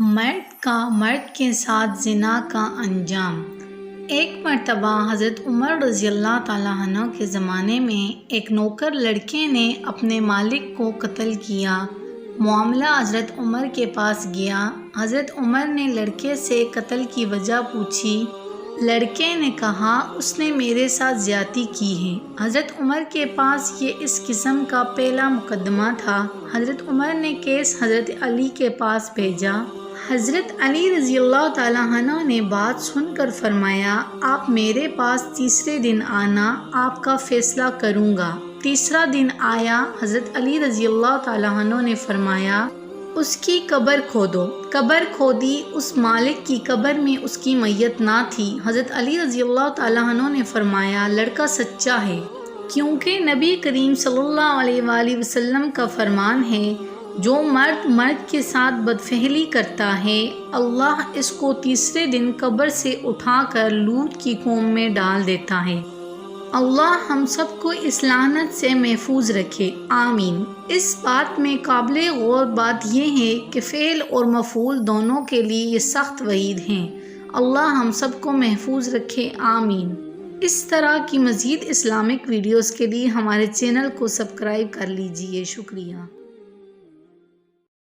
مرد کے ساتھ زنا کا انجام۔ ایک مرتبہ حضرت عمر رضی اللہ تعالیٰ عنہ کے زمانے میں ایک نوکر لڑکے نے اپنے مالک کو قتل کیا۔ معاملہ حضرت عمر کے پاس گیا۔ حضرت عمر نے لڑکے سے قتل کی وجہ پوچھی۔ لڑکے نے کہا اس نے میرے ساتھ زیادتی کی ہے۔ حضرت عمر کے پاس یہ اس قسم کا پہلا مقدمہ تھا۔ حضرت عمر نے کیس حضرت علی کے پاس بھیجا۔ حضرت علی رضی اللہ تعالیٰ عنہ نے بات سن کر فرمایا، آپ میرے پاس تیسرے دن آنا، آپ کا فیصلہ کروں گا۔ تیسرا دن آیا۔ حضرت علی رضی اللہ تعالیٰ عنہ نے فرمایا، اس کی قبر کھودو۔ قبر کھودی، اس مالک کی قبر میں اس کی میت نہ تھی۔ حضرت علی رضی اللہ تعالیٰ عنہ نے فرمایا، لڑکا سچا ہے، کیونکہ نبی کریم صلی اللہ علیہ وآلہ وسلم کا فرمان ہے، جو مرد کے ساتھ بدفعلی کرتا ہے، اللہ اس کو تیسرے دن قبر سے اٹھا کر لوط کی قوم میں ڈال دیتا ہے۔ اللہ ہم سب کو اس لعنت سے محفوظ رکھے، آمین۔ اس بات میں قابل غور بات یہ ہے کہ فعل اور مفعول دونوں کے لیے یہ سخت وعید ہیں۔ اللہ ہم سب کو محفوظ رکھے، آمین۔ اس طرح کی مزید اسلامک ویڈیوز کے لیے ہمارے چینل کو سبسکرائب کر لیجئے، شکریہ۔